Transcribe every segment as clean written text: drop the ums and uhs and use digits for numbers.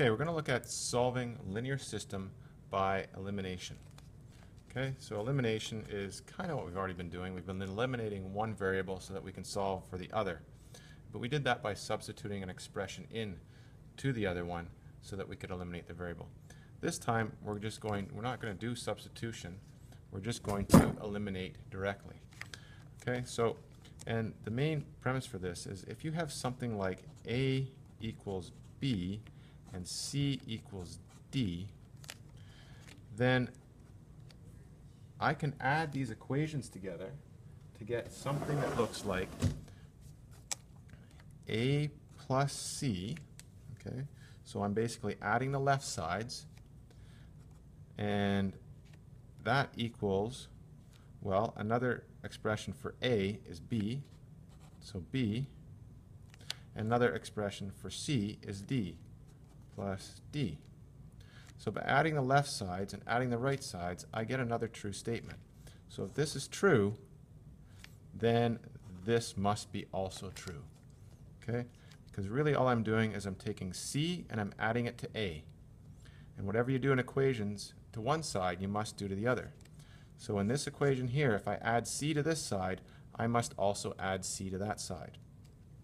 Okay, we're going to look at solving linear system by elimination. Okay, so elimination is kind of what we've already been doing. We've been eliminating one variable so that we can solve for the other. But we did that by substituting an expression in to the other one so that we could eliminate the variable. This time we're not going to do substitution. We're just going to eliminate directly. Okay, so, and the main premise for this is if you have something like A equals B and C equals D, then I can add these equations together to get something that looks like A plus C. Okay, so I'm basically adding the left sides, and that equals, well, another expression for A is B, so B, and another expression for C is D plus D. So by adding the left sides and adding the right sides, I get another true statement. So if this is true, then this must be also true. Okay? Because really all I'm doing is I'm taking C and I'm adding it to A. And whatever you do in equations to one side, you must do to the other. So in this equation here, if I add C to this side, I must also add C to that side.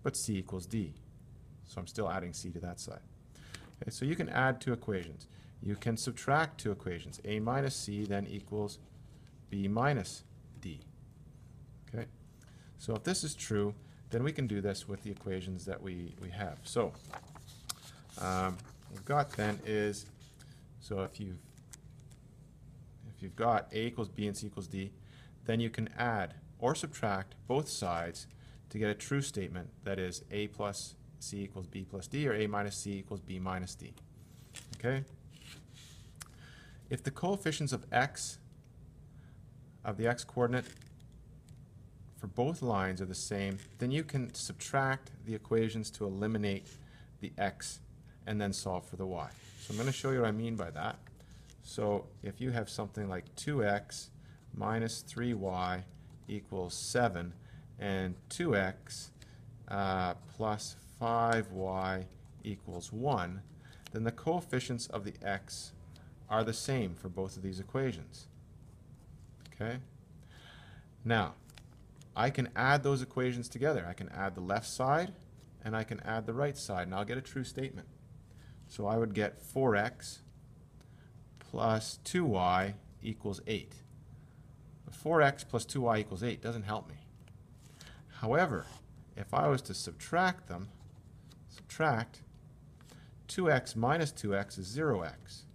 But C equals D. So I'm still adding C to that side. Okay, so you can add two equations. You can subtract two equations. A minus C then equals B minus D. Okay? So if this is true, then we can do this with the equations that we have. So what we've got then is, so if you've got A equals B and C equals D, then you can add or subtract both sides to get a true statement that is A plus C equals B plus D, or A minus C equals B minus D. Okay? If the coefficients of x, of the x coordinate for both lines are the same, then you can subtract the equations to eliminate the x and then solve for the y. So I'm going to show you what I mean by that. So if you have something like 2x minus 3y equals 7 and 2x plus 5y equals 1, then the coefficients of the x are the same for both of these equations. Okay? Now, I can add those equations together. I can add the left side and I can add the right side, and I'll get a true statement. So I would get 4x plus 2y equals 8. But 4x plus 2y equals 8 doesn't help me. However, if I was to subtract them, subtract 2x minus 2x is 0x.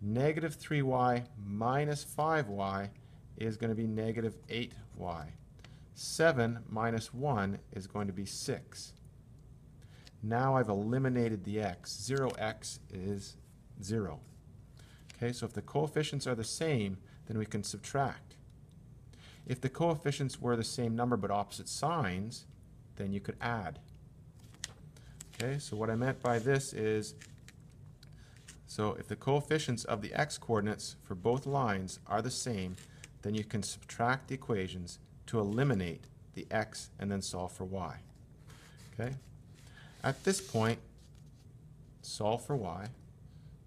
Negative 3y minus 5y is going to be negative 8y. 7 minus 1 is going to be 6. Now I've eliminated the x. 0x is 0. Okay, so if the coefficients are the same, then we can subtract. If the coefficients were the same number but opposite signs, then you could add. Okay, so what I meant by this is, so if the coefficients of the x-coordinates for both lines are the same, then you can subtract the equations to eliminate the x and then solve for y. Okay? At this point, solve for y.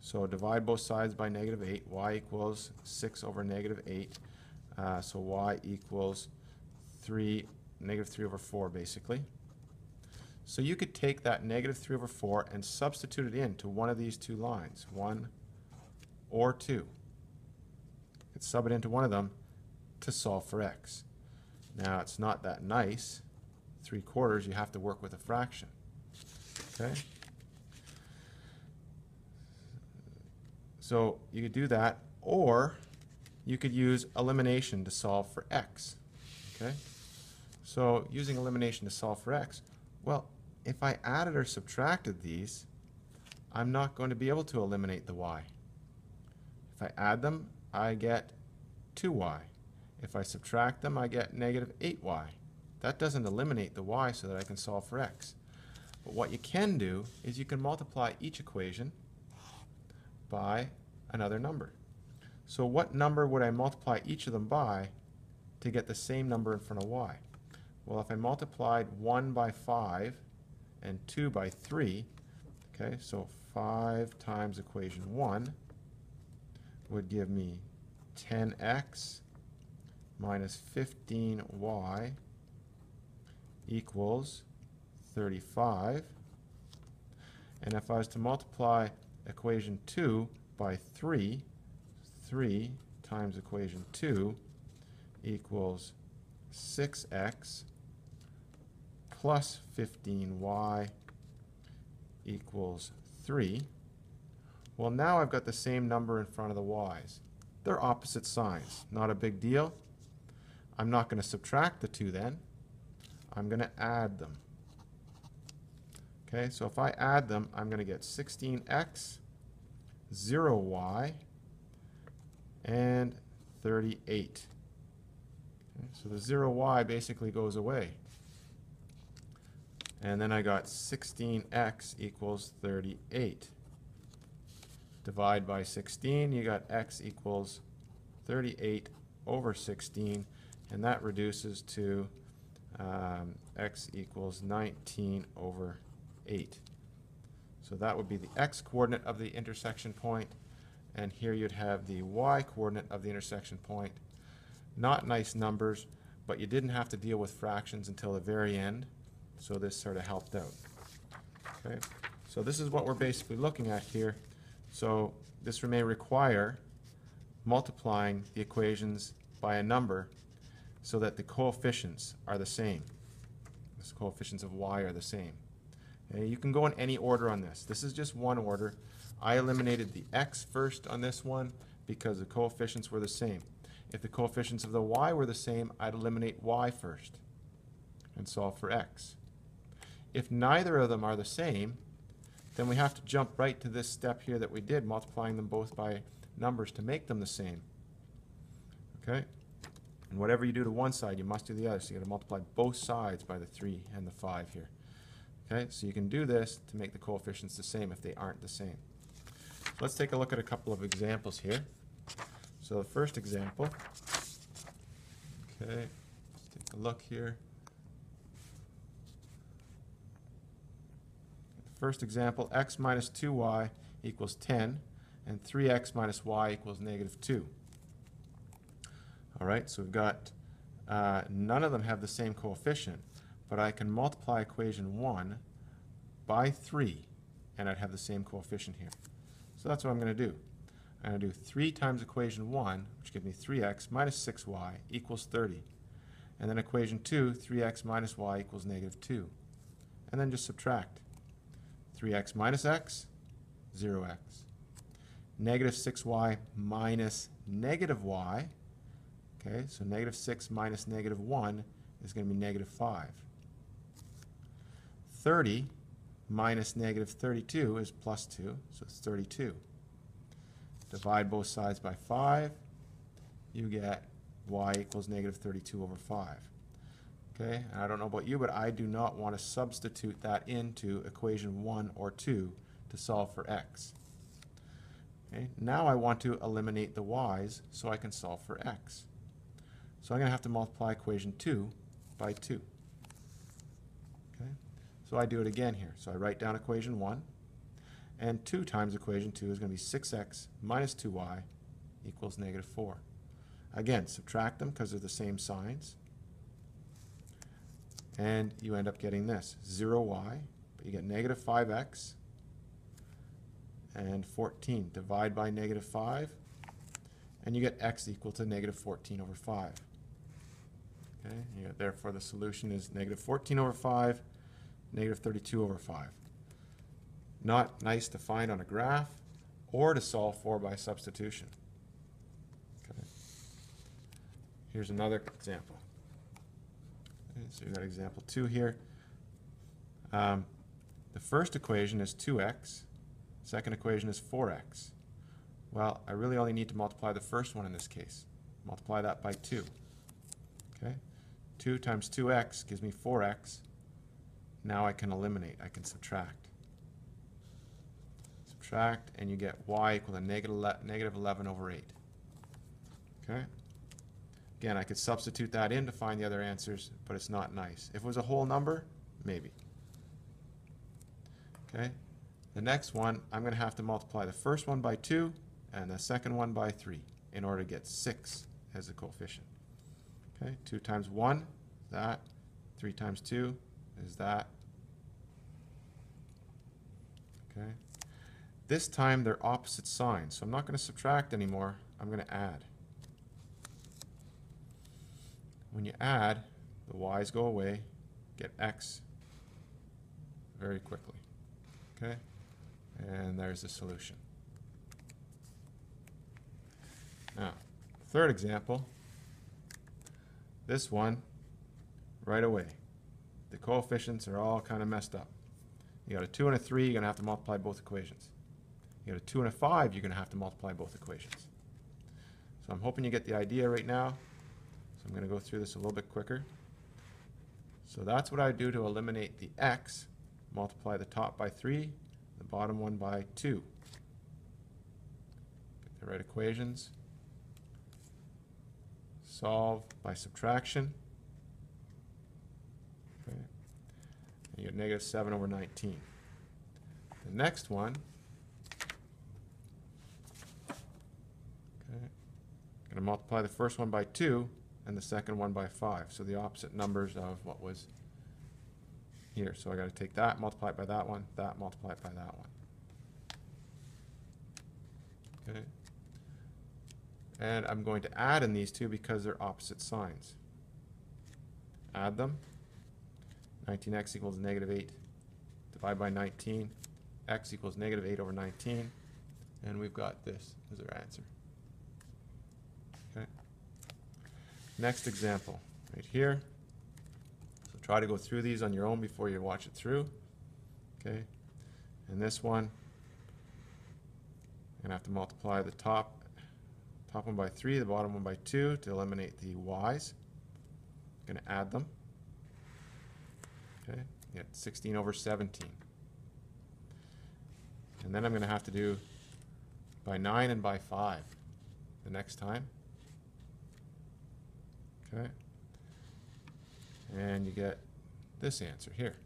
So divide both sides by negative 8. Y equals 6 over negative 8. So y equals negative 3 over 4, basically. So you could take that negative 3 over 4 and substitute it into one of these two lines, 1 or 2. You could sub it into one of them to solve for x. Now, it's not that nice. 3/4, you have to work with a fraction. Okay? So you could do that, or you could use elimination to solve for x. Okay? So using elimination to solve for x, well, if I added or subtracted these, I'm not going to be able to eliminate the y. If I add them, I get 2y. If I subtract them, I get negative 8y. That doesn't eliminate the y so that I can solve for x. But what you can do is you can multiply each equation by another number. So what number would I multiply each of them by to get the same number in front of y? Well, if I multiplied 1 by 5 and 2 by 3, Okay, so 5 times equation 1 would give me 10x minus 15y equals 35. And if I was to multiply equation 2 by 3, 3 times equation 2 equals 6x plus 15y equals 3. Well, now I've got the same number in front of the y's. They're opposite signs. Not a big deal. I'm not going to subtract the two then. I'm going to add them. Okay, so if I add them, I'm going to get 16x, 0y, and 38. Okay, so the 0y basically goes away. And then I got 16x equals 38. Divide by 16, you got x equals 38 over 16, and that reduces to x equals 19 over 8. So that would be the x coordinate of the intersection point, and here you'd have the y coordinate of the intersection point. Not nice numbers, but you didn't have to deal with fractions until the very end, so this sort of helped out. Okay, so this is what we're basically looking at here. So this may require multiplying the equations by a number so that the coefficients are the same. The coefficients of y are the same. Okay, you can go in any order on this. This is just one order. I eliminated the x first on this one because the coefficients were the same. If the coefficients of the y were the same, I'd eliminate y first and solve for x. If neither of them are the same, then we have to jump right to this step here that we did, multiplying them both by numbers to make them the same. Okay? And whatever you do to one side, you must do the other. So you got to multiply both sides by the 3 and the 5 here. Okay? So you can do this to make the coefficients the same if they aren't the same. Let's take a look at a couple of examples here. So the first example, okay, let's take a look here. First example, x minus 2y equals 10, and 3x minus y equals negative 2. All right, so we've got, none of them have the same coefficient, but I can multiply equation 1 by 3, and I'd have the same coefficient here. So that's what I'm going to do. I'm going to do 3 times equation 1, which gives me 3x minus 6y equals 30. And then equation 2, 3x minus y equals negative 2. And then just subtract. 3x minus x, 0x. Negative 6y minus negative y. Okay, so negative 6 minus negative 1 is going to be negative 5. 30 minus negative 32 is plus 2, so it's 32. Divide both sides by 5, you get y equals negative 32 over 5. Okay, and I don't know about you, but I do not want to substitute that into equation 1 or 2 to solve for x. Okay, now I want to eliminate the y's so I can solve for x. So I'm going to have to multiply equation 2 by 2. Okay, so I do it again here. So I write down equation 1, and 2 times equation 2 is going to be 6x minus 2y equals negative 4. Again, subtract them because they're the same signs. And you end up getting this, 0y, but you get negative 5x and 14. Divide by negative 5, and you get x equal to negative 14 over 5. Okay, therefore the solution is negative 14 over 5, negative 32 over 5. Not nice to find on a graph or to solve for by substitution. Okay. Here's another example. Okay, so you've got example 2 here. The first equation is 2x. Second equation is 4x. Well, I really only need to multiply the first one in this case. Multiply that by 2. Okay? 2 times 2x gives me 4x. Now I can eliminate. I can subtract. Subtract, and you get y equal to negative 11 over 8. Okay? Again, I could substitute that in to find the other answers, but it's not nice. If it was a whole number, maybe. Okay? The next one, I'm going to have to multiply the first one by 2 and the second one by 3 in order to get 6 as a coefficient. Okay, 2 times 1 is that, 3 times 2 is that. Okay. This time they're opposite signs, so I'm not going to subtract anymore, I'm going to add. When you add, the y's go away, get x very quickly. Okay? And there's the solution. Now, third example, this one, right away. The coefficients are all kind of messed up. You got a 2 and a 3, you're going to have to multiply both equations. You got a 2 and a 5, you're going to have to multiply both equations. So I'm hoping you get the idea right now. So I'm going to go through this a little bit quicker. So that's what I do to eliminate the x. Multiply the top by 3, the bottom one by 2. Get the right equations. Solve by subtraction. Okay. And you get negative 7 over 19. The next one, okay, I'm going to multiply the first one by 2 and the second one by 5. So the opposite numbers of what was here. So I got to take that, multiply it by that one, multiply it by that one. Okay. And I'm going to add in these two because they're opposite signs. Add them. 19x equals negative 8. Divide by 19. X equals negative 8 over 19. And we've got this as our answer. Okay. Next example, right here. So try to go through these on your own before you watch it through. Okay. And this one, I'm going to have to multiply the top one by 3, the bottom one by 2 to eliminate the y's. I'm going to add them. Okay, you get 16 over 17. And then I'm going to have to do by 9 and by 5 the next time. Okay. And you get this answer here.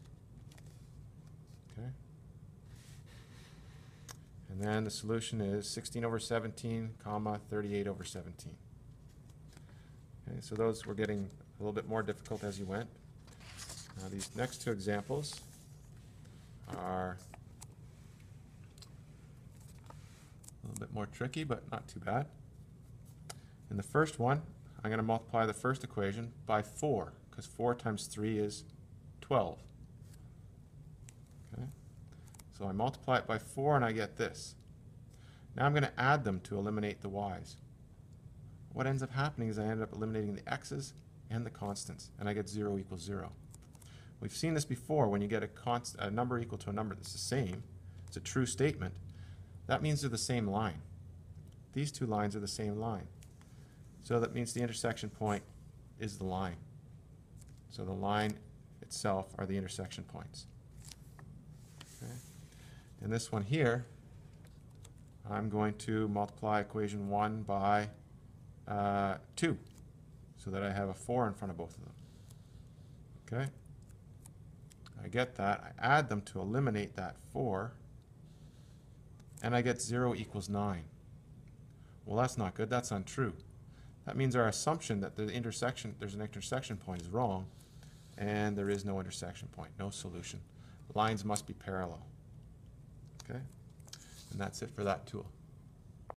Okay. And then the solution is 16 over 17, comma, 38 over 17. Okay, so those were getting a little bit more difficult as you went. Now these next two examples are a little bit more tricky, but not too bad. In the first one, I'm going to multiply the first equation by 4, because 4 times 3 is 12. Okay. So I multiply it by 4 and I get this. Now I'm going to add them to eliminate the y's. What ends up happening is I end up eliminating the x's and the constants, and I get 0 equals 0. We've seen this before. When you get a number equal to a number that's the same, it's a true statement, that means they're the same line. These two lines are the same line. So that means the intersection point is the line. So the line itself are the intersection points. Okay. And this one here, I'm going to multiply equation 1 by 2 so that I have a 4 in front of both of them. Okay. I get that. I add them to eliminate that 4, and I get 0 equals 9. Well, that's not good. That's untrue. That means our assumption that there's an intersection point is wrong, and there is no intersection point, no solution. Lines must be parallel. Okay? And that's it for that tool.